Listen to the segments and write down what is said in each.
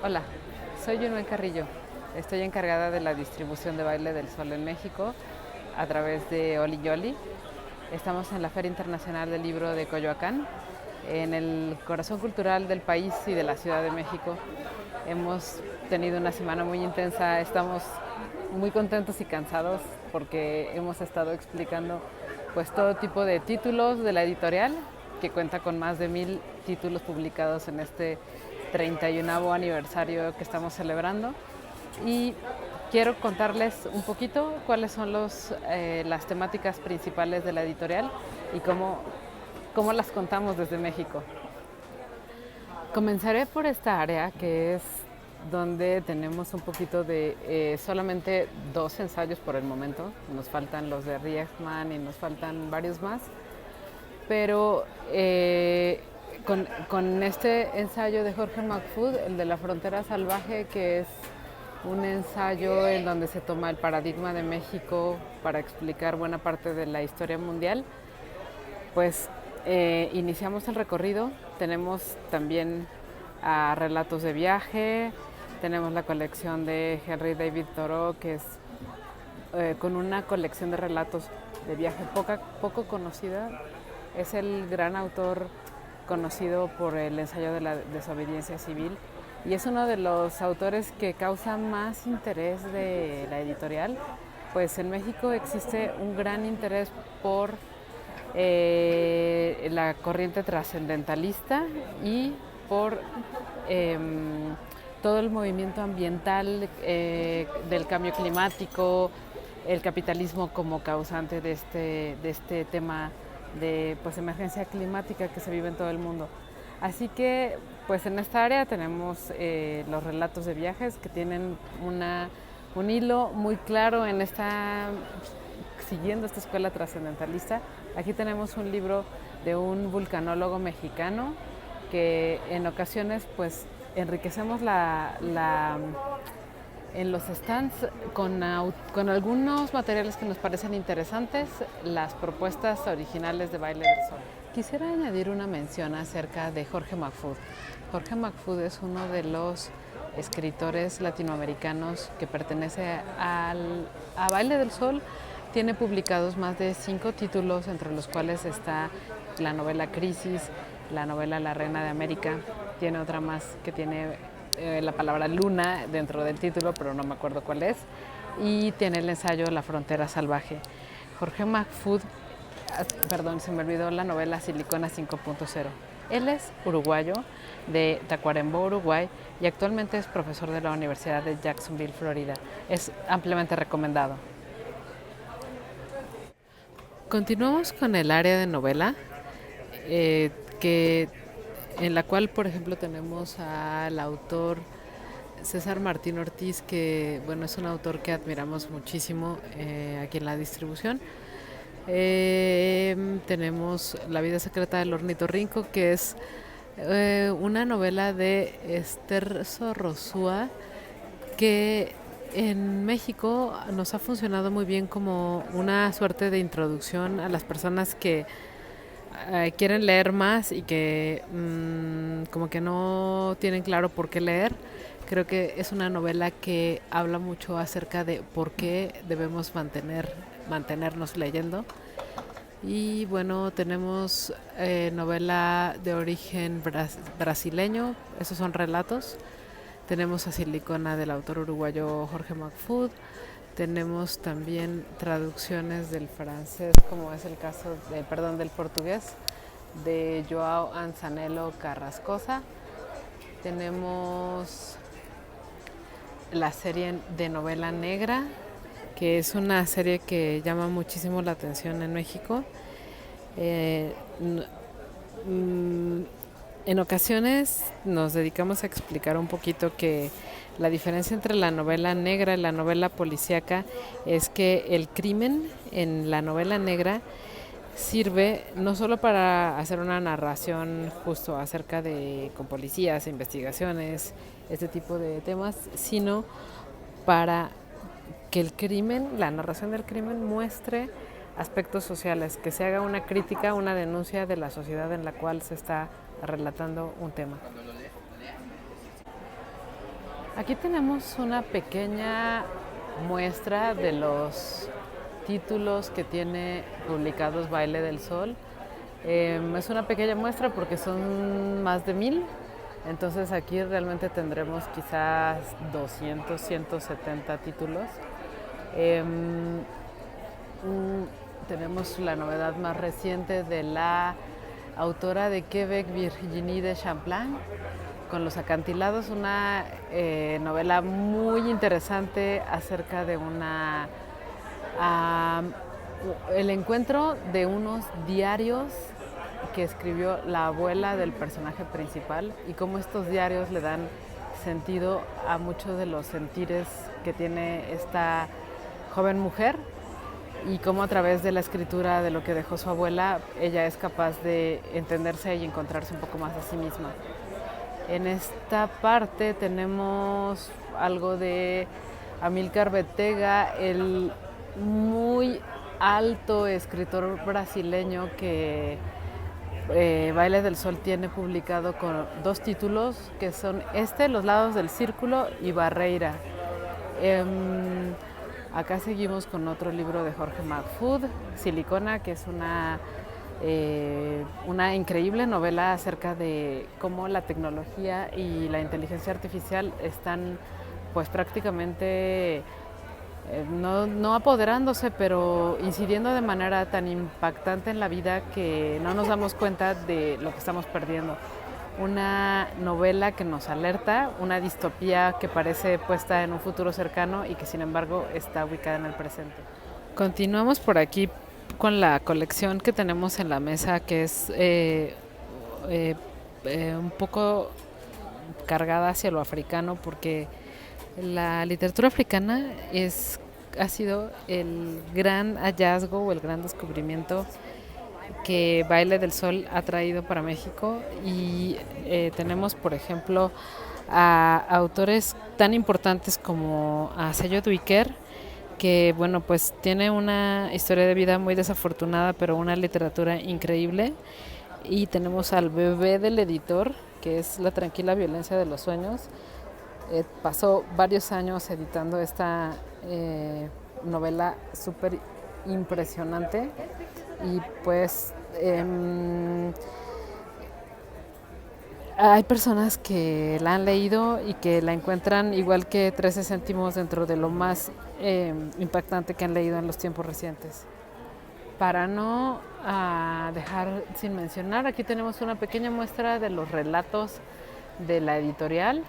Hola, soy Yunuen Carrillo. Estoy encargada de la distribución de Baile del Sol en México a través de Oli Yoli. Estamos en la Feria Internacional del Libro de Coyoacán, en el corazón cultural del país y de la Ciudad de México. Hemos tenido una semana muy intensa, estamos muy contentos y cansados porque hemos estado explicando pues todo tipo de títulos de la editorial, que cuenta con más de 1000 títulos publicados en este 31º aniversario que estamos celebrando. Y quiero contarles un poquito cuáles son las temáticas principales de la editorial y cómo las contamos desde México. Comenzaré por esta área que es donde tenemos un poquito de solamente 2 ensayos por el momento. Nos faltan los de Riechmann y nos faltan varios más. Pero con este ensayo de Jorge Macfood, el de la frontera salvaje, que es un ensayo en donde se toma el paradigma de México para explicar buena parte de la historia mundial, pues iniciamos el recorrido. Tenemos también relatos de viaje, tenemos la colección de Henry David Thoreau, que es con una colección de relatos de viaje poco conocida. Es el gran autor conocido por el ensayo de la desobediencia civil y es uno de los autores que causa más interés de la editorial, pues en México existe un gran interés por la corriente trascendentalista y por todo el movimiento ambiental del cambio climático, el capitalismo como causante de este tema de pues, emergencia climática que se vive en todo el mundo. Así que pues en esta área tenemos los relatos de viajes que tienen un hilo muy claro siguiendo esta escuela trascendentalista. Aquí tenemos un libro de un vulcanólogo mexicano que en ocasiones pues enriquecemos en los stands con algunos materiales que nos parecen interesantes, las propuestas originales de Baile del Sol. Quisiera añadir una mención acerca de Jorge Macfood. Jorge Macfood es uno de los escritores latinoamericanos que pertenece a Baile del Sol. Tiene publicados más de 5 títulos, entre los cuales está la novela Crisis, la novela La Reina de América. Tiene otra más que tiene la palabra luna dentro del título, pero no me acuerdo cuál es. Y tiene el ensayo La Frontera Salvaje. Jorge Macfood, perdón, se me olvidó la novela Silicona 5.0. Él es uruguayo, de Tacuarembó, Uruguay, y actualmente es profesor de la Universidad de Jacksonville, Florida. Es ampliamente recomendado. Continuamos con el área de novela, en la cual, por ejemplo, tenemos al autor César Martín Ortiz, que bueno, es un autor que admiramos muchísimo aquí en la distribución. Tenemos La vida secreta del ornitorrinco, que es una novela de Esther Sorrozúa, que en México nos ha funcionado muy bien como una suerte de introducción a las personas que quieren leer más y que como que no tienen claro por qué leer. Creo que es una novela que habla mucho acerca de por qué debemos mantenernos leyendo. Y bueno, tenemos novela de origen brasileño, esos son relatos. Tenemos a Silicona del autor uruguayo Jorge Macfood. Tenemos también traducciones del francés, como es el caso del portugués, de Joao Anzanello Carrascosa. Tenemos la serie de novela negra, que es una serie que llama muchísimo la atención en México. En ocasiones nos dedicamos a explicar un poquito que la diferencia entre la novela negra y la novela policíaca es que el crimen en la novela negra sirve no solo para hacer una narración justo acerca con policías, investigaciones, este tipo de temas, sino para que el crimen, la narración del crimen muestre aspectos sociales, que se haga una crítica, una denuncia de la sociedad en la cual se está relatando un tema. Aquí tenemos una pequeña muestra de los títulos que tiene publicados Baile del Sol. Es una pequeña muestra porque son más de 1000, entonces aquí realmente tendremos quizás 200, 170 títulos. Tenemos la novedad más reciente de la autora de Quebec, Virginie de Champlain, con los acantilados, una novela muy interesante acerca de el encuentro de unos diarios que escribió la abuela del personaje principal y cómo estos diarios le dan sentido a muchos de los sentires que tiene esta joven mujer y cómo a través de la escritura de lo que dejó su abuela ella es capaz de entenderse y encontrarse un poco más a sí misma. En esta parte tenemos algo de Amílcar Bettega, el muy alto escritor brasileño que Baile del Sol tiene publicado con 2 títulos que son Los lados del círculo y Barreira. Acá seguimos con otro libro de Jorge Mahfoud, Silicona, que es una increíble novela acerca de cómo la tecnología y la inteligencia artificial están pues prácticamente no apoderándose, pero incidiendo de manera tan impactante en la vida que no nos damos cuenta de lo que estamos perdiendo. Una novela que nos alerta, una distopía que parece puesta en un futuro cercano y que sin embargo está ubicada en el presente. Continuamos por aquí con la colección que tenemos en la mesa, que es un poco cargada hacia lo africano, porque la literatura africana ha sido el gran hallazgo o el gran descubrimiento que Baile del Sol ha traído para México y tenemos, por ejemplo, a autores tan importantes como a Sello Duiker, que bueno, pues tiene una historia de vida muy desafortunada, pero una literatura increíble. Y tenemos al bebé del editor, que es La tranquila violencia de los sueños. Pasó varios años editando esta novela súper impresionante y pues hay personas que la han leído y que la encuentran igual que 13 céntimos dentro de lo más impactante que han leído en los tiempos recientes. Para no dejar sin mencionar, aquí tenemos una pequeña muestra de los relatos de la editorial.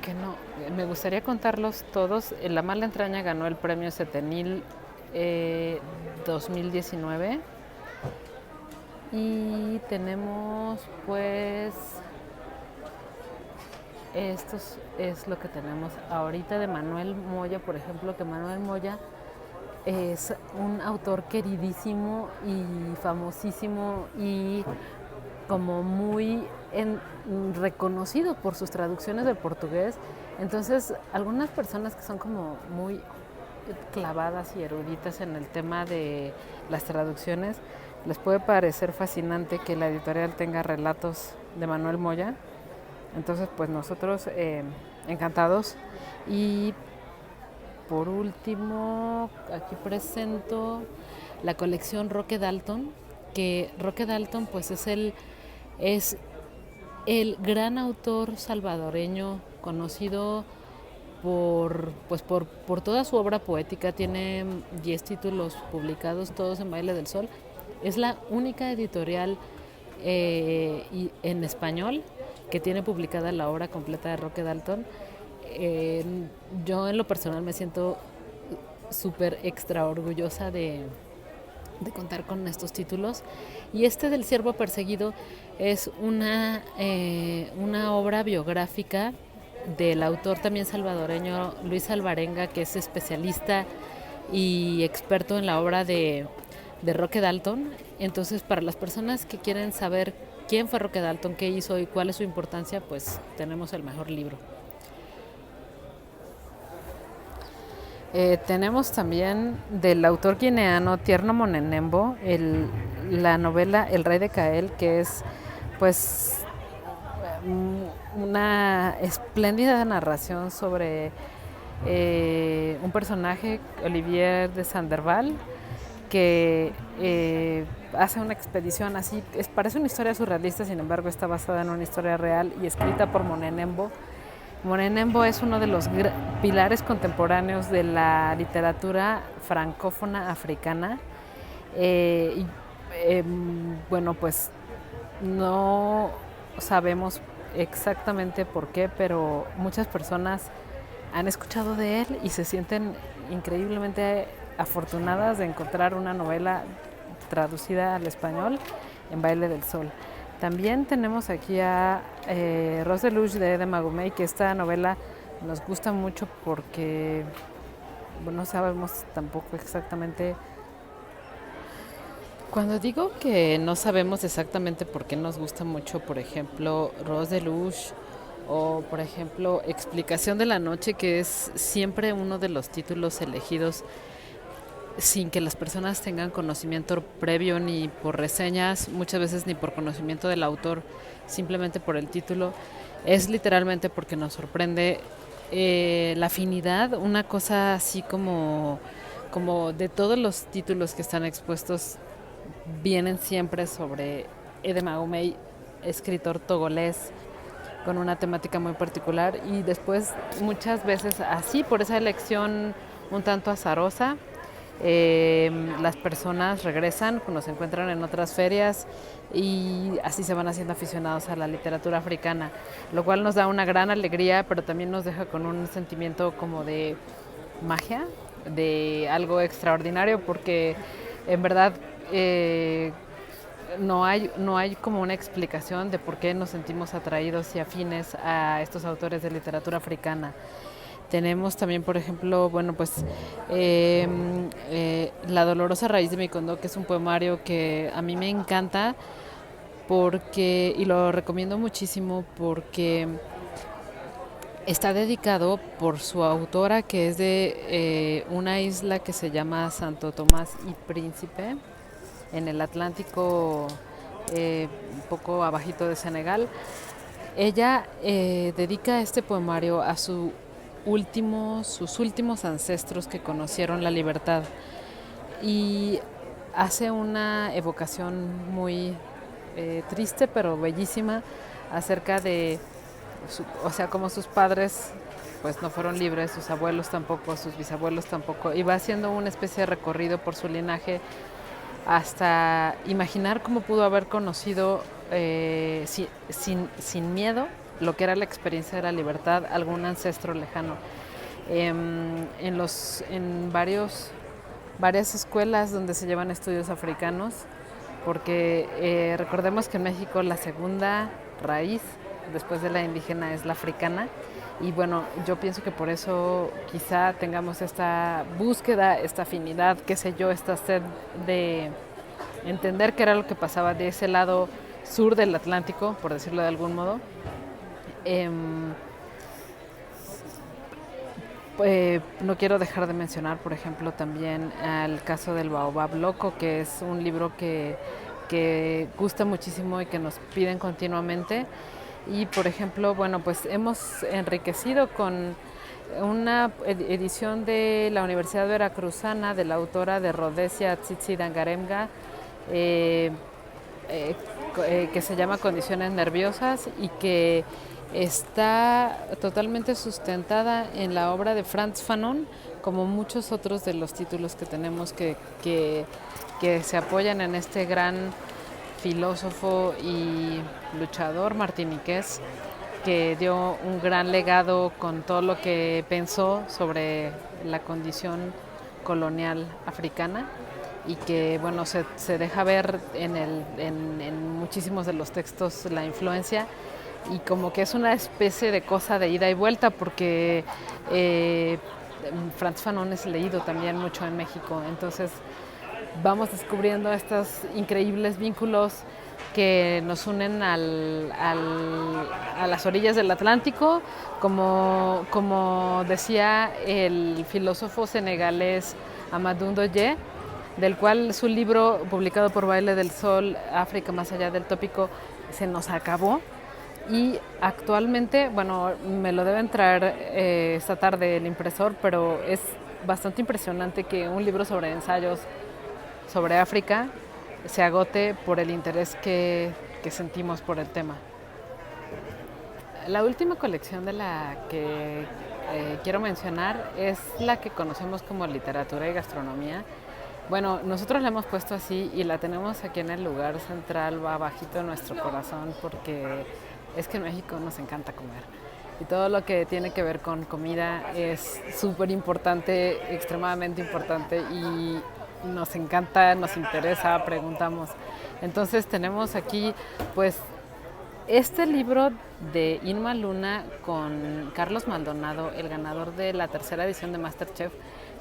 Que no, me gustaría contarlos todos. La mala entraña ganó el premio Setenil 2019 y tenemos pues esto es lo que tenemos ahorita de Manuel Moya, por ejemplo, que Manuel Moya es un autor queridísimo y famosísimo y como muy reconocido por sus traducciones del portugués. Entonces, algunas personas que son como muy clavadas y eruditas en el tema de las traducciones, les puede parecer fascinante que la editorial tenga relatos de Manuel Moya. Entonces, pues nosotros encantados. Y por último, aquí presento la colección Roque Dalton, que Roque Dalton pues es el gran autor salvadoreño conocido por toda su obra poética. Tiene 10 títulos publicados, todos en Baile del Sol. Es la única editorial en español que tiene publicada la obra completa de Roque Dalton. Yo en lo personal me siento súper extra orgullosa de contar con estos títulos. Y del Ciervo Perseguido es una obra biográfica del autor también salvadoreño Luis Alvarenga, que es especialista y experto en la obra de Roque Dalton. Entonces, para las personas que quieren saber quién fue Roque Dalton, qué hizo y cuál es su importancia, pues tenemos el mejor libro. Tenemos también del autor guineano Tierno Monenembo la novela El Rey de Cael, que es pues una espléndida narración sobre un personaje, Olivier de Sanderval, que hace una expedición así, parece una historia surrealista, sin embargo está basada en una historia real y escrita por Monet Nembo. Monet Nembo es uno de los pilares contemporáneos de la literatura francófona africana. Y bueno, pues no sabemos exactamente por qué, pero muchas personas han escuchado de él y se sienten increíblemente afortunadas de encontrar una novela traducida al español en Baile del Sol. También tenemos aquí a Rose Deluge de Edema Gomey, que esta novela nos gusta mucho porque no sabemos tampoco exactamente. Cuando digo que no sabemos exactamente por qué nos gusta mucho, por ejemplo, Rose Deluge o, por ejemplo, Explicación de la Noche, que es siempre uno de los títulos elegidos sin que las personas tengan conocimiento previo ni por reseñas, muchas veces ni por conocimiento del autor, simplemente por el título, es literalmente porque nos sorprende la afinidad, una cosa así como de todos los títulos que están expuestos vienen siempre sobre Edema Gomey, escritor togolés con una temática muy particular, y después muchas veces así por esa elección un tanto azarosa las personas regresan, nos encuentran en otras ferias y así se van haciendo aficionados a la literatura africana, lo cual nos da una gran alegría, pero también nos deja con un sentimiento como de magia, de algo extraordinario, porque en verdad no hay como una explicación de por qué nos sentimos atraídos y afines a estos autores de literatura africana. Tenemos también, por ejemplo, bueno, pues La dolorosa raíz de mi condó, que es un poemario que a mí me encanta porque, y lo recomiendo muchísimo porque está dedicado por su autora, que es de una isla que se llama Santo Tomás y Príncipe, en el Atlántico, un poco abajito de Senegal. Ella dedica este poemario a sus últimos ancestros que conocieron la libertad, y hace una evocación muy triste pero bellísima acerca de, o sea, como sus padres pues no fueron libres, sus abuelos tampoco, sus bisabuelos tampoco, y va haciendo una especie de recorrido por su linaje hasta imaginar cómo pudo haber conocido sin miedo lo que era la experiencia de la libertad, algún ancestro lejano. En varias escuelas donde se llevan estudios africanos, porque recordemos que en México la segunda raíz después de la indígena es la africana, y bueno, yo pienso que por eso quizá tengamos esta búsqueda, esta afinidad, qué sé yo, esta sed de entender qué era lo que pasaba de ese lado sur del Atlántico, por decirlo de algún modo. No quiero dejar de mencionar, por ejemplo, también el caso del Baobab Loco, que es un libro que gusta muchísimo y que nos piden continuamente. Y, por ejemplo, bueno, pues hemos enriquecido con una edición de la Universidad Veracruzana de la autora de Rhodesia Tsitsi Dangarembga, que se llama Condiciones Nerviosas, y que está totalmente sustentada en la obra de Frantz Fanon, como muchos otros de los títulos que tenemos que se apoyan en este gran filósofo y luchador martiniqués, que dio un gran legado con todo lo que pensó sobre la condición colonial africana, y que bueno, se deja ver en muchísimos de los textos la influencia, y como que es una especie de cosa de ida y vuelta, porque Frantz Fanon es leído también mucho en México, entonces vamos descubriendo estos increíbles vínculos que nos unen a las orillas del Atlántico, como decía el filósofo senegalés Amadou Ndoye, del cual su libro publicado por Baile del Sol, África más allá del tópico, se nos acabó, Y actualmente, bueno, me lo debe entrar esta tarde el impresor, pero es bastante impresionante que un libro sobre ensayos sobre África se agote por el interés que sentimos por el tema. La última colección de la que quiero mencionar es la que conocemos como literatura y gastronomía. Bueno, nosotros la hemos puesto así y la tenemos aquí en el lugar central, va bajito de nuestro corazón, porque es que en México nos encanta comer. Y todo lo que tiene que ver con comida es súper importante, extremadamente importante, y nos encanta, nos interesa, preguntamos. Entonces tenemos aquí pues este libro de Inma Luna con Carlos Maldonado, el ganador de la tercera edición de MasterChef,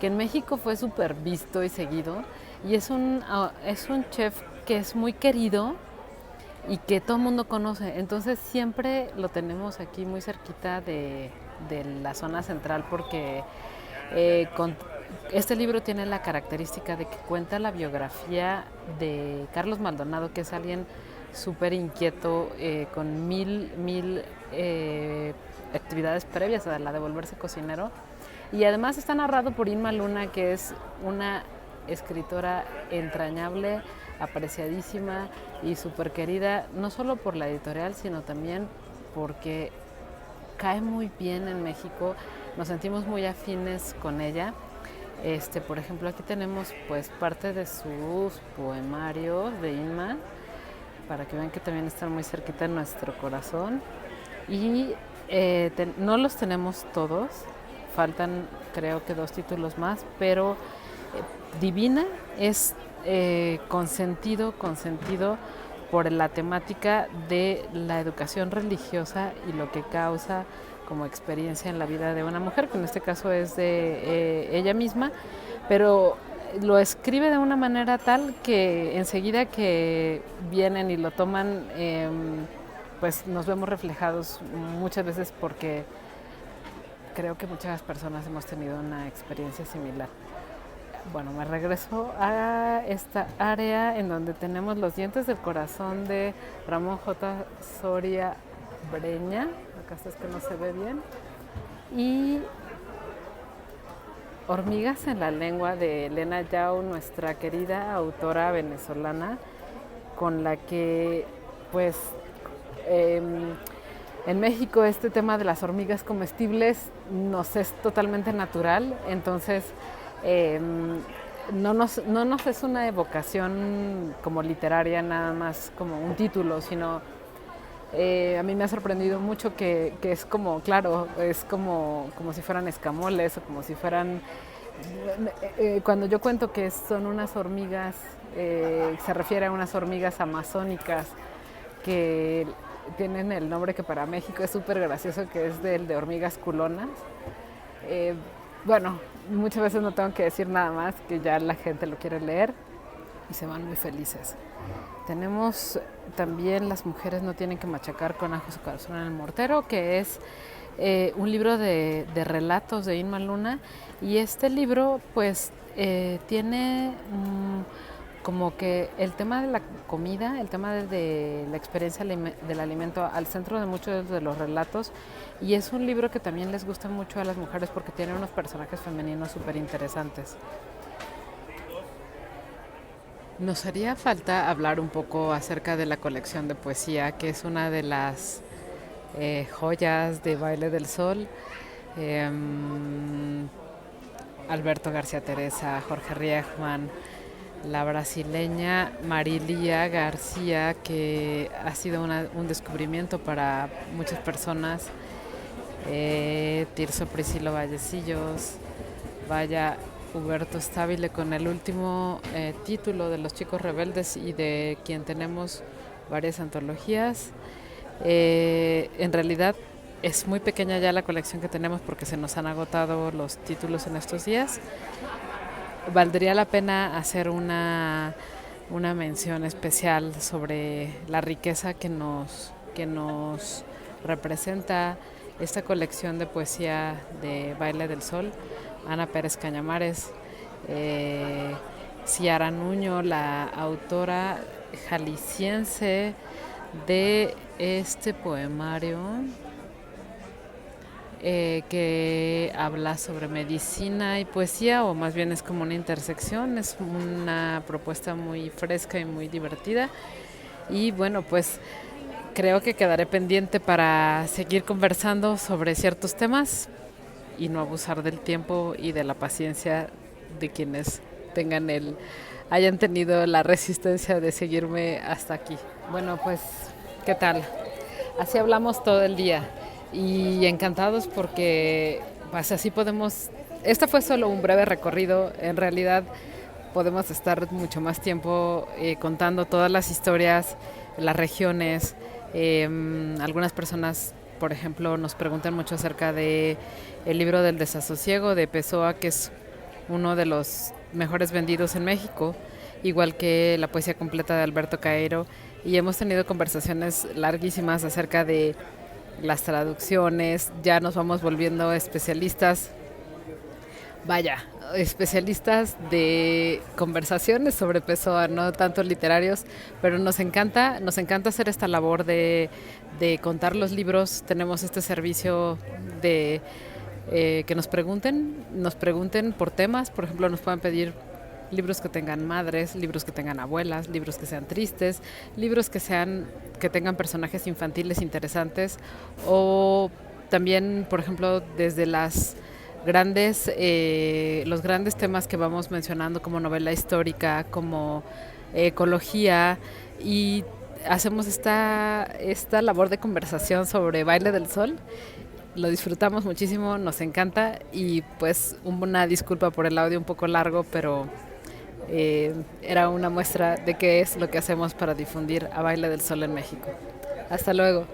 que en México fue súper visto y seguido, y es un chef que es muy querido y que todo el mundo conoce. Entonces siempre lo tenemos aquí muy cerquita de la zona central, porque este libro tiene la característica de que cuenta la biografía de Carlos Maldonado, que es alguien súper inquieto, con mil actividades previas a la de volverse cocinero. Y además está narrado por Inma Luna, que es una escritora entrañable, apreciadísima y súper querida, no solo por la editorial, sino también porque cae muy bien en México, nos sentimos muy afines con ella. Por ejemplo, aquí tenemos pues parte de sus poemarios de Inma, para que vean que también están muy cerquita en nuestro corazón. Y no los tenemos todos, faltan creo que 2 títulos más, pero Divina es consentido por la temática de la educación religiosa y lo que causa como experiencia en la vida de una mujer, que en este caso es de ella misma, pero lo escribe de una manera tal que enseguida que vienen y lo toman, pues nos vemos reflejados muchas veces, porque creo que muchas personas hemos tenido una experiencia similar. Bueno, me regreso a esta área en donde tenemos Los dientes del corazón de Ramón J. Soria Breña. Acá está, es que no se ve bien. Y Hormigas en la lengua de Elena Yao, nuestra querida autora venezolana, con la que pues en México este tema de las hormigas comestibles nos es totalmente natural. Entonces no nos es una evocación como literaria, nada más como un título, sino a mí me ha sorprendido mucho que es como, claro, es como si fueran escamoles, o como si fueran... Cuando yo cuento que son unas hormigas, se refiere a unas hormigas amazónicas que tienen el nombre que para México es súper gracioso, que es del de hormigas culonas. Bueno, muchas veces no tengo que decir nada más, que ya la gente lo quiere leer y se van muy felices. Tenemos también Las mujeres no tienen que machacar con ajo su corazón en el mortero, que es un libro de relatos de Inma Luna, y este libro pues tiene como que el tema de la comida, el tema de la experiencia del alimento al centro de muchos de los relatos, y es un libro que también les gusta mucho a las mujeres porque tiene unos personajes femeninos súper interesantes. Nos haría falta hablar un poco acerca de la colección de poesía, que es una de las joyas de Baile del Sol. Eh, Alberto García Teresa, Jorge Riechmann, la brasileña Marilia García, que ha sido un descubrimiento para muchas personas, Tirso Priscilo Vallecillos, vaya Huberto Stabile con el último título de Los Chicos Rebeldes, y de quien tenemos varias antologías. En realidad es muy pequeña ya la colección que tenemos porque se nos han agotado los títulos en estos días. Valdría la pena hacer una mención especial sobre la riqueza que nos representa esta colección de poesía de Baile del Sol. Ana Pérez Cañamares, Ciara Nuño, la autora jalisciense de este poemario que habla sobre medicina y poesía, o más bien es como una intersección, es una propuesta muy fresca y muy divertida. Y bueno, pues creo que quedaré pendiente para seguir conversando sobre ciertos temas y no abusar del tiempo y de la paciencia de quienes hayan tenido la resistencia de seguirme hasta aquí. Bueno, pues, ¿qué tal? Así hablamos todo el día y encantados porque pues así podemos, este fue solo un breve recorrido, en realidad podemos estar mucho más tiempo contando todas las historias, las regiones. Algunas personas, por ejemplo, nos preguntan mucho acerca de el libro del desasosiego de Pessoa, que es uno de los mejores vendidos en México, igual que la poesía completa de Alberto Caeiro. Y hemos tenido conversaciones larguísimas acerca de las traducciones, ya nos vamos volviendo especialistas, vaya, especialistas de conversaciones sobre Pessoa, no tanto literarios, pero nos encanta hacer esta labor de contar los libros. Tenemos este servicio de que nos pregunten por temas, por ejemplo, nos pueden pedir libros que tengan madres, libros que tengan abuelas, libros que sean tristes, libros que tengan personajes infantiles interesantes, o también, por ejemplo, desde los grandes temas que vamos mencionando como novela histórica, como ecología, y hacemos esta labor de conversación sobre Baile del Sol. Lo disfrutamos muchísimo, nos encanta, y pues una disculpa por el audio un poco largo, pero era una muestra de qué es lo que hacemos para difundir a Baile del Sol en México. Hasta luego.